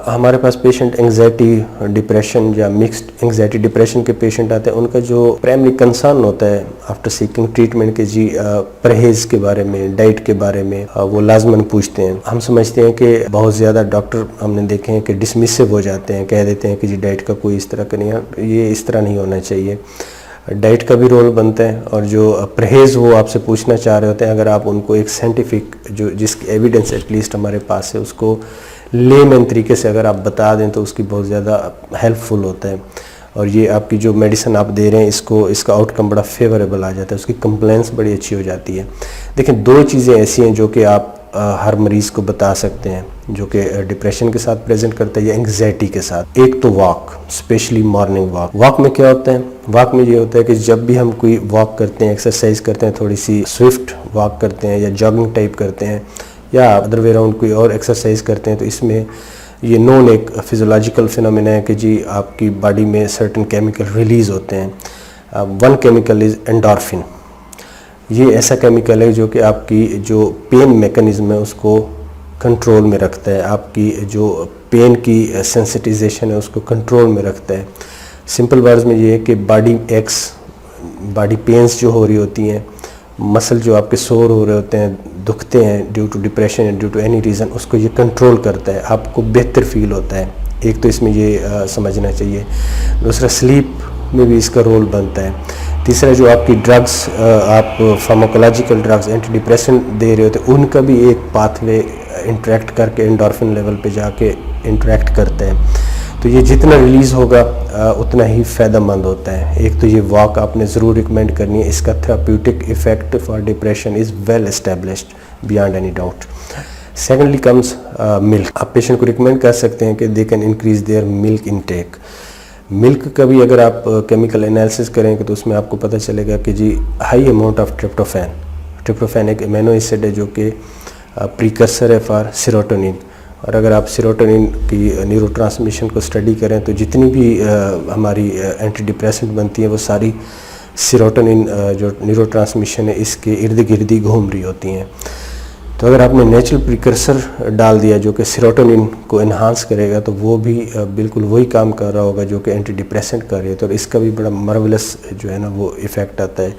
ہمارے پاس patient anxiety depression یا mixed anxiety depression کے پیشنٹ آتے ہیں. ان کا جو پرائمری کنسرن ہوتا ہے آفٹر سیکنگ ٹریٹمنٹ کہ جی پرہیز کے بارے میں, ڈائٹ کے بارے میں وہ لازماً پوچھتے ہیں. ہم سمجھتے ہیں کہ بہت زیادہ ڈاکٹر ہم نے دیکھے ہیں کہ ڈسمسو ہو جاتے ہیں, کہہ دیتے ہیں کہ جی ڈائٹ کا کوئی اس طرح کا نہیں ہے. یہ اس طرح نہیں ہونا چاہیے. ڈائٹ کا بھی رول بنتا ہے, اور جو پرہیز وہ آپ سے پوچھنا چاہ رہے ہوتے ہیں, اگر آپ ان کو ایک سائنٹیفک جس کی ایویڈنس ایٹ لیسٹ ہمارے پاس ہے اس کو لے مین طریقے سے اگر آپ بتا دیں تو اس کی بہت زیادہ ہیلپ فل ہوتا ہے. اور یہ آپ کی جو میڈیسن آپ دے رہے ہیں اس کا آؤٹ کم بڑا فیوریبل آ جاتا ہے, اس کی کمپلینس بڑی اچھی ہو جاتی ہے. دیکھیں 2 چیزیں ایسی ہیں جو کہ آپ ہر مریض کو بتا سکتے ہیں جو کہ ڈپریشن کے ساتھ پریزنٹ کرتا ہے یا انگزائٹی کے ساتھ. ایک تو walk, specially morning walk. Walk میں کیا ہوتا ہے؟ واک میں یہ ہوتا ہے کہ جب بھی ہم کوئی واک کرتے ہیں, ایکسرسائز کرتے ہیں, تھوڑی سی سوئفٹ واک کرتے ہیں یا جاگنگ ٹائپ کرتے ہیں یا ادر وے راؤنڈ کوئی اور ایکسرسائز کرتے ہیں, تو اس میں یہ نون ایک فزیولوجیکل فینومینا ہے کہ جی آپ کی باڈی میں سرٹن کیمیکل ریلیز ہوتے ہیں. ون کیمیکل از انڈورفن. یہ ایسا کیمیکل ہے جو کہ آپ کی جو پین میکنزم ہے اس کو کنٹرول میں رکھتا ہے, آپ کی جو پین کی سینسٹیزیشن ہے اس کو کنٹرول میں رکھتا ہے. سمپل ورڈز میں یہ ہے کہ باڈی ایکس, باڈی پینز جو ہو رہی ہوتی ہیں, مسل جو آپ کے سور ہو رہے ہوتے ہیں, دکھتے ہیں due to depression due to any reason, اس کو یہ کنٹرول کرتا ہے, آپ کو بہتر فیل ہوتا ہے. ایک تو اس میں یہ سمجھنا چاہیے. دوسرا سلیپ میں بھی اس کا رول بنتا ہے. تیسرا جو آپ کی ڈرگس, آپ فارماکولوجیکل ڈرگس اینٹی ڈپریشن دے رہے ہوتے ہیں, ان کا بھی ایک پاتھ وے انٹریکٹ کر کے انڈورفن لیول پہ جا کے انٹریکٹ کرتا ہے. تو یہ جتنا ریلیز ہوگا اتنا ہی فائدہ مند ہوتا ہے. ایک تو یہ واک آپ نے ضرور ریکمینڈ کرنی ہے, اس کا therapeutic effect for depression is well established beyond any doubt. Secondly comes milk. آپ پیشنٹ کو ریکمینڈ کر سکتے ہیں کہ they can increase their milk intake. Milk کا بھی اگر آپ کیمیکل انالیسس کریں گے تو اس میں آپ کو پتہ چلے گا کہ جی ہائی اماؤنٹ آف ٹریپٹوفین. ٹریپٹوفین ایک امینو ایسڈ ہے جو کہ پریکرسر ہے فار سیروٹونین, اور اگر آپ سیروٹونین کی نیورو ٹرانسمیشن کو اسٹڈی کریں تو جتنی بھی ہماری اینٹی ڈپریسنٹ بنتی ہیں وہ ساری سیروٹونین جو نیورو ٹرانسمیشن ہے اس کے ارد گرد ہی گھوم رہی ہوتی ہیں. تو اگر آپ نے نیچرل پریکرسر ڈال دیا جو کہ سیروٹونین کو انہانس کرے گا تو وہ بھی بالکل وہی کام کر رہا ہوگا جو کہ اینٹی ڈپریسنٹ کر رہی ہے, تو اس کا بھی بڑا مرولس جو ہے نا وہ ایفیکٹ آتا ہے.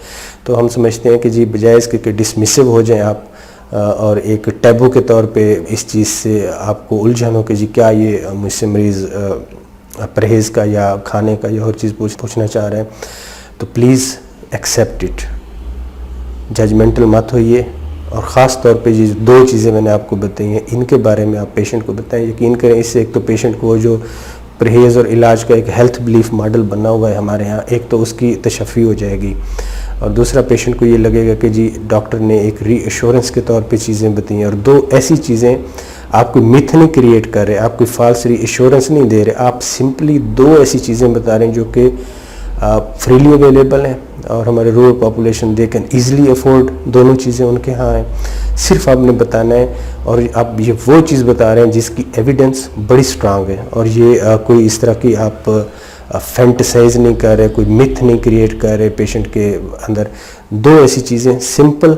تو ہم سمجھتے ہیں کہ جی بجائے اس کے ڈسمسو ہو جائیں آپ اور ایک ٹیبو کے طور پہ اس چیز سے آپ کو الجھن ہو کہ جی کیا یہ مجھ سے مریض پرہیز کا یا کھانے کا یا اور چیز پوچھنا چاہ رہے ہیں, تو پلیز ایکسیپٹ اٹ. ججمنٹل مت ہوئیے, اور خاص طور پہ یہ 2 چیزیں میں نے آپ کو بتائی ہیں ان کے بارے میں آپ پیشنٹ کو بتائیں. یقین کریں اس سے ایک تو پیشنٹ کو جو پرہیز اور علاج کا ایک ہیلتھ بلیف ماڈل بنا ہوا ہے ہمارے ہاں, ایک تو اس کی تشفی ہو جائے گی, اور دوسرا پیشنٹ کو یہ لگے گا کہ جی ڈاکٹر نے ایک ری ایشورنس کے طور پہ چیزیں بتائی ہیں. اور 2 ایسی چیزیں آپ کوئی میتھ نہیں کریٹ کر رہے, آپ کوئی فالس ری ایشورنس نہیں دے رہے, آپ سمپلی 2 ایسی چیزیں بتا رہے ہیں جو کہ فریلی اویلیبل ہیں اور ہمارے rural population they can easily afford. دونوں چیزیں ان کے ہاں ہیں, صرف آپ نے بتانا ہے. اور آپ یہ وہ چیز بتا رہے ہیں جس کی ایویڈنس بڑی سٹرانگ ہے, اور یہ کوئی اس طرح کی آپ فینٹسائز نہیں کر رہے, کوئی متھ نہیں کریٹ کر رہے پیشنٹ کے اندر. 2 ایسی چیزیں سمپل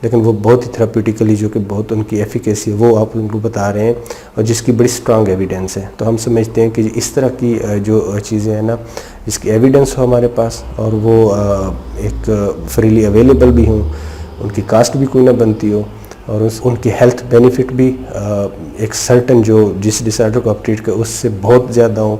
لیکن وہ بہت ہی تھراپیوٹیکلی جو کہ بہت ان کی ایفیکیسی ہے وہ آپ ان کو بتا رہے ہیں, اور جس کی بڑی سٹرانگ ایویڈنس ہے. تو ہم سمجھتے ہیں کہ اس طرح کی جو چیزیں ہیں نا جس کی ایویڈنس ہو ہمارے پاس اور وہ ایک فریلی اویلیبل بھی ہوں, ان کی کاسٹ بھی کوئی نہ بنتی ہو, اور ان کی ہیلتھ بینیفٹ بھی ایک سرٹن جو جس ڈس آرڈر کو آپ ٹریٹ کر اس سے بہت زیادہ ہوں,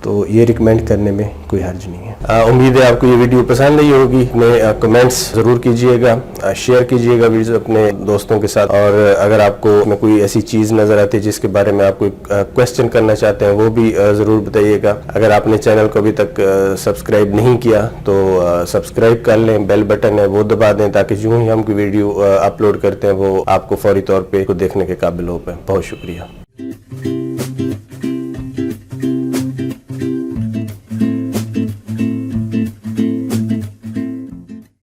تو یہ ریکمینڈ کرنے میں کوئی حرج نہیں ہے. امید ہے آپ کو یہ ویڈیو پسند نہیں ہوگی. میں کمنٹس ضرور کیجئے گا, شیئر کیجئے گا ویڈیو اپنے دوستوں کے ساتھ, اور اگر آپ کو میں کوئی ایسی چیز نظر آتی ہے جس کے بارے میں آپ کوئی کویسچن کرنا چاہتے ہیں وہ بھی ضرور بتائیے گا. اگر آپ نے چینل کو ابھی تک سبسکرائب نہیں کیا تو سبسکرائب کر لیں, بیل بٹن ہے وہ دبا دیں تاکہ جو ہی ہم کوئی ویڈیو اپلوڈ کرتے ہیں وہ آپ کو فوری طور پہ دیکھنے کے قابل ہو پائے. بہت شکریہ.